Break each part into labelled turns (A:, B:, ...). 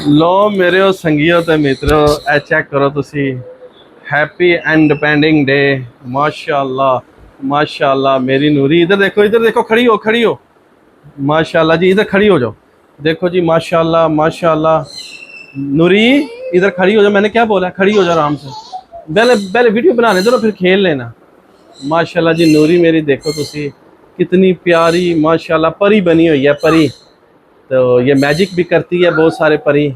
A: ਲੋ ਮੇਰੇ ਸੰਗੀਓ ਤੇ ਮਿੱਤਰੋ, ਇਹ ਚੈੱਕ ਕਰੋ ਤੁਸੀਂ। Happy Independence Day. माशाल्लाह माशाल्लाह मेरी नूरी, इधर देखो, खड़ी हो माशाल्लाह जी, इधर खड़ी हो जाओ। देखो जी माशाल्लाह माशाल्लाह। नूरी इधर खड़ी हो जाओ, मैंने क्या बोला, खड़ी हो जाओ आराम से। पहले वीडियो बनाने दो, फिर खेल लेना। माशाल्लाह जी नूरी मेरी, देखो तुसी कितनी प्यारी माशाल्लाह परी बनी हुई है, परी। तो ये मैजिक भी करती है बहुत सारे परी।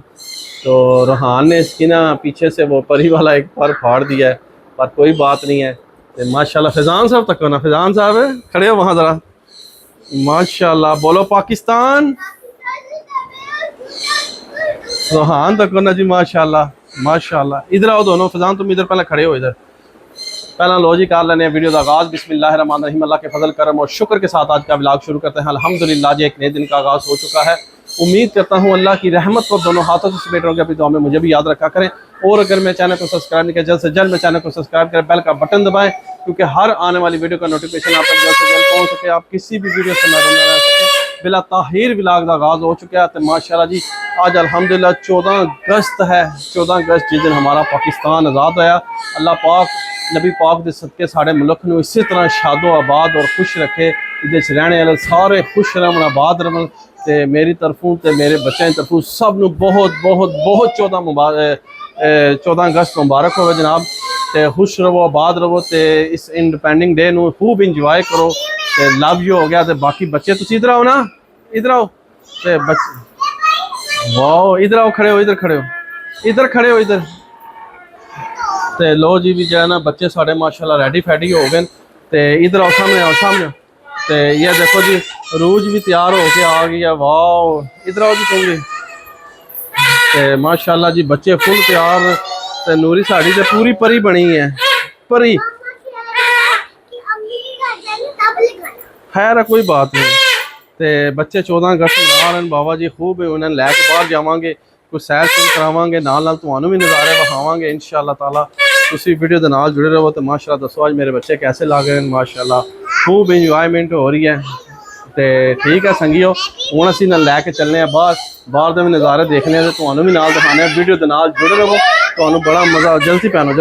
A: तो रोहान ने इसकी ना पीछे से वो परी वाला एक पर फाड़ दिया है, पर कोई बात नहीं है। तो माशाल्लाह फैज़ान साहब तक हो ना, फैज़ान साहब खड़े हो वहाँ ज़रा। माशाल्लाह बोलो पाकिस्तान। रोहान तक हो ना जी, माशाल्लाह माशाल्लाह। इधर आओ दोनों, फैज़ान तुम इधर पहले खड़े हो इधर। पहला लो जी कर लेने वीडियो का आगाज़। बिस्मिल्लाहिर्रहमानिर्रहीम। अल्लाह के फजल करम और शुक्र के साथ आज का व्लॉग शुरू करते हैं। अल्हम्दुलिल्लाह जी, एक नए दिन का आगाज़ हो चुका है। उम्मीद करता हूँ अल्लाह की रहमत को दोनों हाथों से समेट रहोगे। अपनी दुआ में मुझे भी याद रखा करें। और अगर मैं चैनल को सब्सक्राइब नहीं किया, जल्द से जल्द मैं चैनल को सब्सक्राइब करें, बेल का बटन दबाएं, क्योंकि हर आने वाली वीडियो का नोटिफिकेशन आप तक जल्द से जल्द पहुँच सके। आप किसी भी वीडियो से महरूम न रह सके। बिला ताहिर व्लॉग का आगाज़ हो चुका है। तो माशाल्लाह जी आज अल्हम्दुलिल्लाह 14 अगस्त है। 14 अगस्त जिस दिन हमारा पाकिस्तान आज़ाद होया। अल्लाह पाक नबी पाक के सदके साढ़े मुल्क में इसी तरह शादो आबाद और खुश रखे। इहदे च रहने वाले सारे खुश रहन, आबाद रहन। तो मेरी तरफों तो मेरे बच्चों की तरफों सब नूं बहुत बहुत बहुत 14 अगस्त मुबारक हो जनाब। तो खुश रहो, आबाद रहो। तो इस इंडिपेंडिंग डे नूं खूब इंजॉय करो। तो लव यू हो गया। तो बाकी बच्चे तुम इधर आओ ना, इधर आओ। तो बच्चे वाह, इधर आओ, खड़े हो, इधर खड़े हो, इधर खड़े हो इधर। तो लो जी भी जो है ना, बच्चे साढ़े माशाल्लाह रेडी फैडी हो गए। तो इधर आओ, सामने आओ, सामने आओ। तो ये देखो जी रूज भी तैयार होके आ गई है। वाह, इधर आओ जी तुम भी। तो माशाल्लाह जी बच्चे फुल तैयार। तो नूरी साड़ी तो पूरी परी बनी है, परी। खैर कोई बात नहीं। तो बच्चे 14 अगस्त मना रहे हैं बाबा जी खूब। उन्हें लैके बाहर जावांगे, कुछ सैर सैर करावांगे, नाल तुहानू भी नज़ारे विखावांगे इंशाअल्लाह ताला। उसी वीडियो के नाल जुड़े रहो। तो माशाल्लाह दसो आज मेरे बच्चे कैसे लग रहे हैं। माशाल्लाह खूब इंजॉयमेंट हो रही है। तो ठीक है संगियो, हूँ असी ना लैके चलने बाहर, बाहर के भी नज़ारे देखने। तुहानू भी नाल दिखाने, वीडियो के नाल जुड़े रहो। तुहानू बड़ा मज़ा, जल्दी पहनो,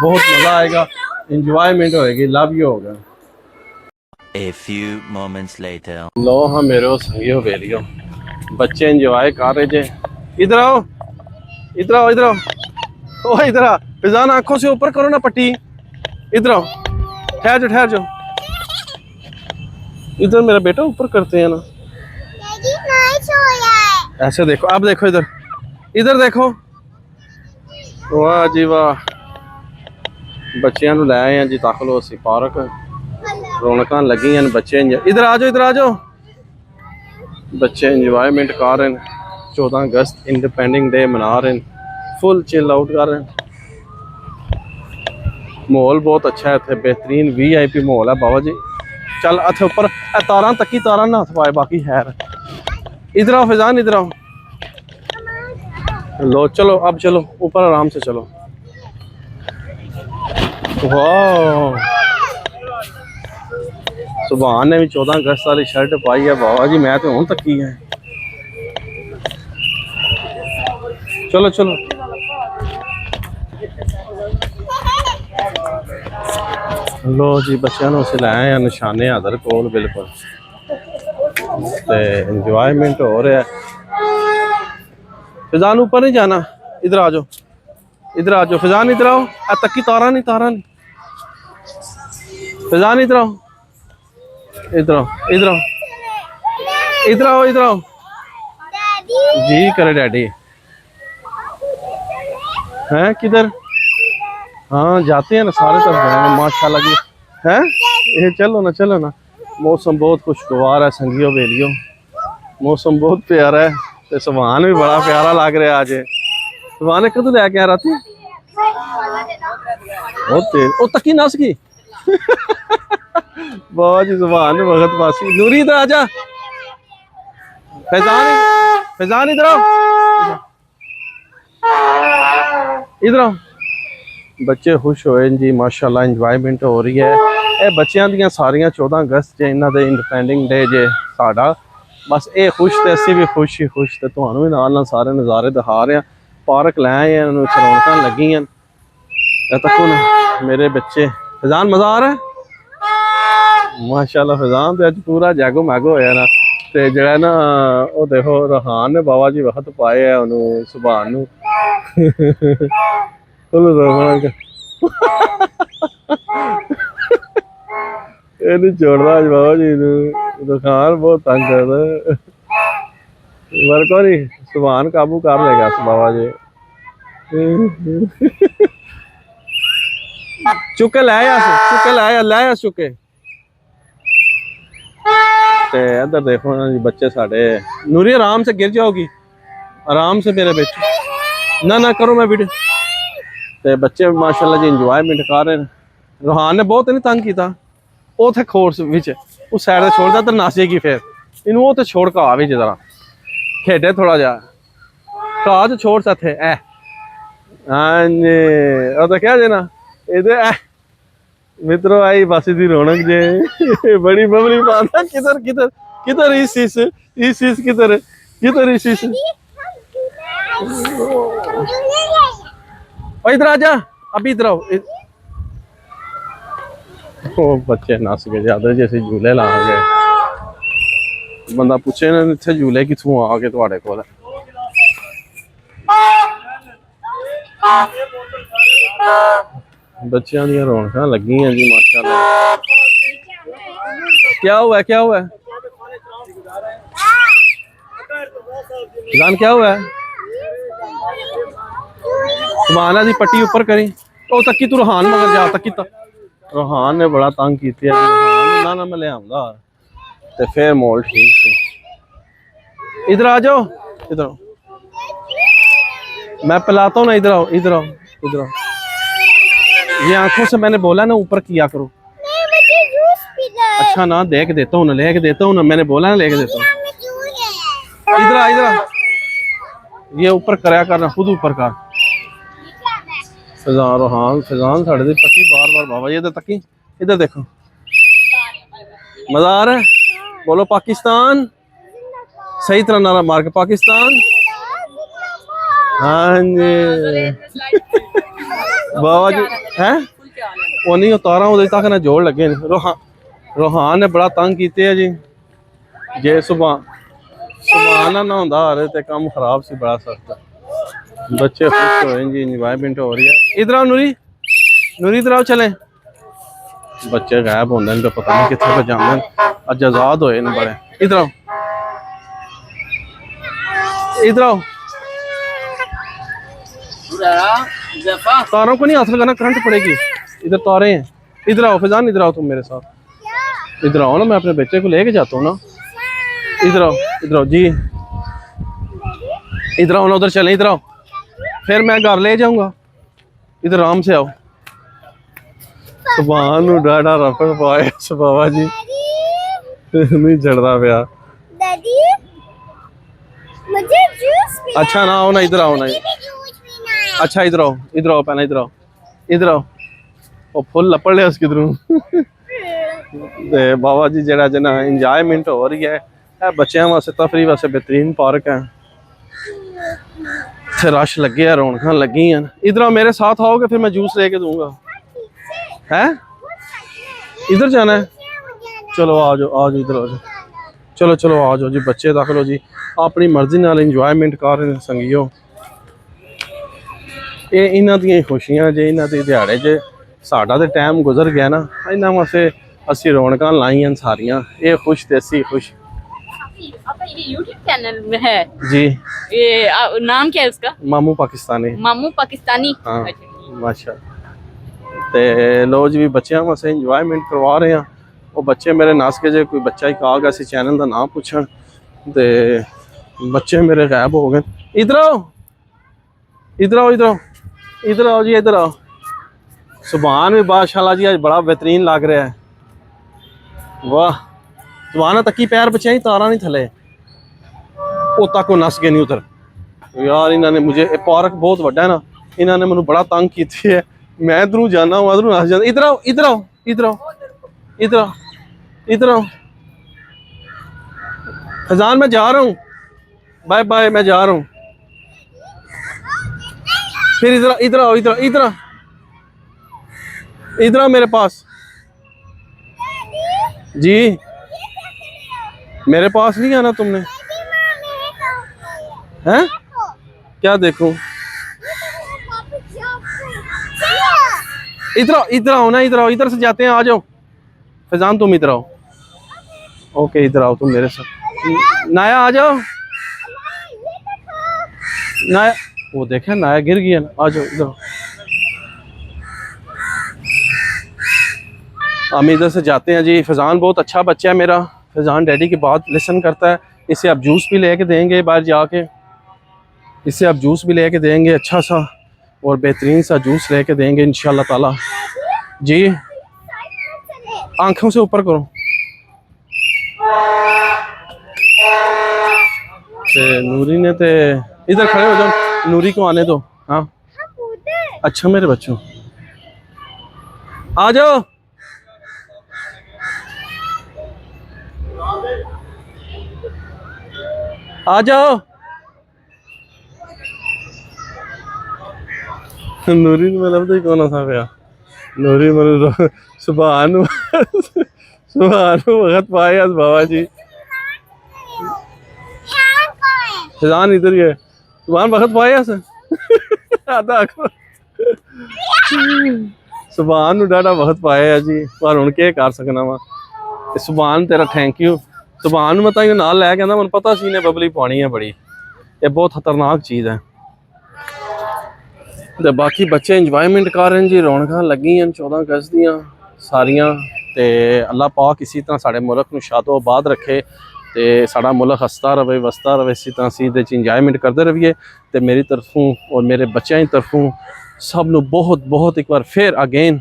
A: बहुत मज़ा आएगा, इंजॉयमेंट होएगी। लव यू होगा।
B: A few moments later.
A: लो हाँ मेरे संगियो वेलियो, बच्चे इंजॉय कर रहे जे। इधर आओ, इधर आओ, इधर आओ, ओ इधर आ। फिजान आंखों से ऊपर करो ना पट्टी। इधर आओ, ठहर जाओ। इधर मेरा बेटा ऊपर करते हैं ना। ऐसे देखो, अब देखो इधर, इधर देखो। वाह जी वाह, बच्चों को लै आए हैं जी दाखिल हो सी पार्क। रौनक लगी हैं, बच्चे इधर आ जाओ, इधर आ जाओ। बच्चे इंजॉयमेंट कर रहे हैं। 14 अगस्त इंडिपेंडिंग डे मना रहे हैं, फुल चिल आउट कर रहे हैं। माहौल बहुत अच्छा है इतने, बेहतरीन VIP माहौल है बाबा जी। चल इतने उपर तारा तकी, तारा ना हथ पाए, बाकी खैर। इधर आओ फैजान, इधर आओ। लो चलो, अब चलो ऊपर आराम से चलो। वाह, सुभान ने भी 14 अगस्त वाली शर्ट पाई है बाबा जी। मैं तो हूँ तकी है। चलो चलो लो जी, बच्चों से लाए हैं निशाने आदर कोल बिल्कुल। तो इंजॉयमेंट हो रहा है। फिजान ऊपर नहीं जाना, इधर आ जाओ, इधर आ जाओ। फिजान इधर आओ, तकी तारा नहीं, तारा नहीं। फिजान इधर आओ, इधर आओ, इधर आओ, इधर आओ, इधर आओ। जी करे डैडी हैं किधर? हाँ जाते हैं ना, सारे तरफ जाएंगे माशाल्लाह जी। हैं ये चलो ना। मौसम बहुत खुशगवार है संगियो बेलियो, मौसम बहुत प्यारा है। तो सुभान भी बड़ा प्यारा लग रहा है आज। सुभान कदों लैके आ राती बहुत तेज, ओ तकी नस गई। बाबा जी सुभान वक्त पासी। नूरी इधर आजा, फैजान इधर आओ, इधर आओ। बच्चे खुश होए जी माशाल्लाह, इंजॉयमेंट हो रही है। ये बच्चों दी सारियां 14 अगस्त जे इन्हां दे इंडिपेंडिंग डे जे साडा। बस ये खुश तो असी भी खुश ही खुश, तो तुहानू भी नाल नाल सारे नज़ारे दिखा रहे हैं। पार्क लै आए हैं, रौनक लगी हैं। तको ना मेरे बच्चे, फैजान मज़ा आ रहा है माशाल्लाह। फैजान तो अज पूरा जैगो मैगो होया ना। ते जड़ा ना वो देखो रहान ने बाबा जी वक्त पाए है उन्होंने सुभान नू चलो रौनक ये नहीं छोड़ता अज बाबा जी नू। रहान बहुत तंग करता मेरे को नहीं, सुभान काबू कर लेगा बाबा जी। चुके लै चुके लै चुके। ते इधर देखो ना जी बच्चे साढ़े। नूरी आराम से गिर जाओगी, आराम से मेरे बच्चे, ना ना करो मैं वीडियो। ते बच्चे माशाल्लाह जी इंजॉयमेंट कर रहे हैं। रूहान ने बहुत नहीं तंग किया, वो थे खोर विच उस साइड से छोड़ इधर नस जाएगी, फिर इनू वो तो छोड़ घा भी जरा खेडे थोड़ा जा घा तो छोड़ सा थे ऐ। हाँ जी वो तो क्या जे ना इधर मित्रों आई बस दी रौनक जे बड़ी बबली पाता। किधर किधर किधर इस किधर किधर इस इधर आ जा, अभी इधर आओ। ओ बच्चे नस गए ज्यादा जैसे झूले ला गए। बंदा पूछे ना इतने झूले कितों आ गए तुहाडे कोल। बच्चों दी रौनक लगी हैं जी माशाल्लाह। क्या हुआ है, क्या हुआ है जान, क्या हुआ है? सुभान जी पट्टी ऊपर करी। ओ तकी तू रूहान मगर जा, तकी रूहान ने बड़ा तंग किया। ना ना मैं ले आऊंगा ते फिर मोल ठीक से। इधर आ जाओ, इधर आओ, मैं पिलाता हूँ ना। इधर आओ इधर आओ इधर आओ। ये आंखों से मैंने बोला ना ऊपर किया करो। अच्छा ना देख देता हूँ ना, लेके देता हूँ ना, मैंने बोला ना लेके देता हूँ। इधर आ इधर आ, ये ऊपर कराया करना, खुद ऊपर कर। फैजान रूहान फैजान साढ़े दी पट्टी बार बार बाबा जी इधर तकी। इधर देखो मजा आ रहा है। बोलो पाकिस्तान, सही तरह नारा मार के पाकिस्तान। हाँ जी बाबा जी है वो नहीं उतारा उदे तक ना जोड़ लगे। रूहान ने बड़ा तंग किए है जी। जे सुबह सुबह ना होंदा आ रहे तो काम खराब सी बड़ा सख्त। बच्चे खुश हो रहे जी, इंजॉयमेंट हो रही है। इधर आओ नूरी, नूरी इधर आओ चले। बच्चे गायब होंगे, इनका पता नहीं कितने पे जाते। अज आजाद होए ने बड़े। इधर आओ इधर आओ। तारों को नहीं हाथ लगाना, करंट पड़ेगी। इधर तारे हैं। इधर आओ फैजान, इधर आओ तुम मेरे साथ। इधर आओ ना, मैं अपने बच्चे को लेके जाता हूँ ना। इधर आओ जी, इधर आओ ना, उधर चले। इधर आओ, फिर मैं घर ले जाऊंगा। इधर आराम से आओ। सुभान डाडा रफड़ पाए बाबा जी नहीं चढ़ता पाया। अच्छा ना आओ ना, इधर आओ ना। अच्छा इधर आओ पहले, इधर आओ इधर आओ। वो फुल लपड़ लिया उसकी किधरों। बाबा जी जरा जना इंजॉयमेंट हो रही है। बच्चों वास्ते तफरी वास्ते बेहतरीन पार्क है। रश लगे है, रौनक लगी हैं। इधर आओ मेरे साथ आओगे फिर मैं जूस लेके दूंगा। है इधर जाना है, चलो आ जाओ इधर आ जाओ। चलो चलो आ जाओ जी बच्चे, दाखिल हो जी। अपनी मर्जी नाल इंजॉयमेंट कर रहे हैं संगियो। ये इन्हां दी खुशियां जे, इन्हां दे दिहाड़े च साडा ते टाइम गुजर गया ना, इन्हां वास्ते असी रौनकां लाइयां सारियां। ये खुश ते असी खुश।
C: आपका ये YouTube चैनल में है
A: जी,
C: ये नाम क्या है उसका?
A: मामू पाकिस्तानी।
C: मामू पाकिस्तानी।
A: हाँ माशा। ते लो जी बच्चों वास्ते इंजॉयमेंट करवा रहे हैं। वो बच्चे मेरे नस के जे कोई बच्चा ही कहा गया सी चैनल का नाम पूछण, ते बच्चे मेरे गायब हो गए। इधर आओ इधर आओ इधर आओ इधर आओ जी, इधर आओ। सुभान भी माशाल्लाह जी आज बड़ा बेहतरीन लग रहा है। वाह सुभान, तकी पैर बचे तारा नहीं थले, वो तक वो नस गए नहीं उधर। यार इन्होंने मुझे, पार्क बहुत बड़ा है ना, इन्होंने मैंने बड़ा तंग की है। मैं इधरों जाना हूँ उधरों नस जाता। इधर आओ इधर आओ इधर आओ इधर आओ इधर आओ। फैजान मैं जा रहा हूँ, बाय बाय, मैं जा रहा हूँ। फिर इधर इधर आओ, इधर इधर इधर आओ मेरे पास। जी मेरे पास नहीं आना तुमने, हैं? क्या देखूं? इधर आओ, इधर आओ ना, इधर आओ, इधर से जाते हैं, आ जाओ। फैजान तुम इधर आओ। ओके इधर आओ तुम मेरे साथ। नाया आ जाओ। नाया, वो देखे नाया गिर गया ना, आ जाओ इधर आओ। हम इधर से जाते हैं जी। फैजान बहुत अच्छा बच्चा है मेरा, फैजान डैडी की बात लिसन करता है। इसे आप जूस भी लेके देंगे बाहर जाके, इसे आप जूस भी लेके देंगे अच्छा सा और बेहतरीन सा जूस लेके देंगे इंशाल्लाह ताला। जी आंखों से ऊपर करो। ते नूरी ने ते इधर खड़े हो जाओ, नूरी को आने दो। हाँ अच्छा मेरे बच्चों आ जाओ। आ जाओ। नूरी में लभदा ही कौन सा गया। नूरी मेरे सुबह सुबह वक्त पाए आज बाबा जी। फैजान इधर ही है, सुबह वक्त पाए आधा सुबह डाढ़ा वक्त पाया जी, पर हुण के कर सकना वा। सुबह तेरा थैंक यू। सुबह मैं तो नाल लै के मैं पता सी ने बबली पानी है बड़ी, ये बहुत खतरनाक चीज़ है। तो बाकी बच्चे इंजॉयमेंट कर रहे हैं जी, रौनक लगी हैं 14 अगस्त दियाँ सारियां। ते अल्लाह पाक इसी तरह साढ़े मुल्क नूं शादो आबाद रखे, ते साड़ा मुल्क हसता रहे वसता रहे, इसी तरह असीं इहदे च इंजॉयमेंट करते रहिए। तो मेरी तरफों और मेरे बच्चों की तरफों सब नूं बहुत बहुत एक बार फिर अगेन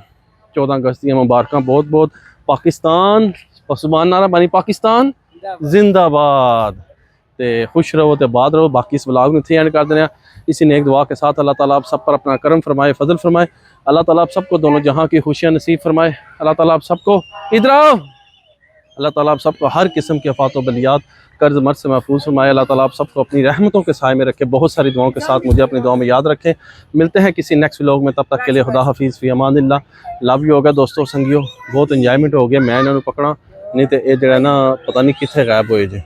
A: 14 अगस्त दियाँ मुबारक बहुत बहुत। पाकिस्तान और सुभान नारा बनी पाकिस्तान जिंदाबाद। ते खुश रहो तो बाद रहो। बाकी इस व्लॉग में एंड कर देना इसी नेक दुआ के साथ। अल्लाह ताला आप सब पर अपना करम फरमाए, फजल फरमाए। अल्लाह ताला आप सबको दोनों जहां की खुशियां नसीब फरमाए। अल्लाह ताला आप सबको इधर आओ, अल्लाह ताला आप सबको हर किस्म के आफात बलियात कर्ज मर्ज से महफूज फरमाए। अल्लाह ताला आप सबको अपनी रहमतों के साए में रखे, बहुत सारी दुआओं के साथ मुझे अपनी दुआ में याद रखें। मिलते हैं किसी नेक्स्ट व्लॉग में, तब तक के लिए खुदा हाफिज़ फ़ी अमानिल्लाह। लव यू हो गया दोस्तों संगियो, बहुत इंजॉयमेंट हो गया। मैं इन्होंने पकड़ा नहीं तो ये जरा ना पता नहीं कितने गायब होए जी।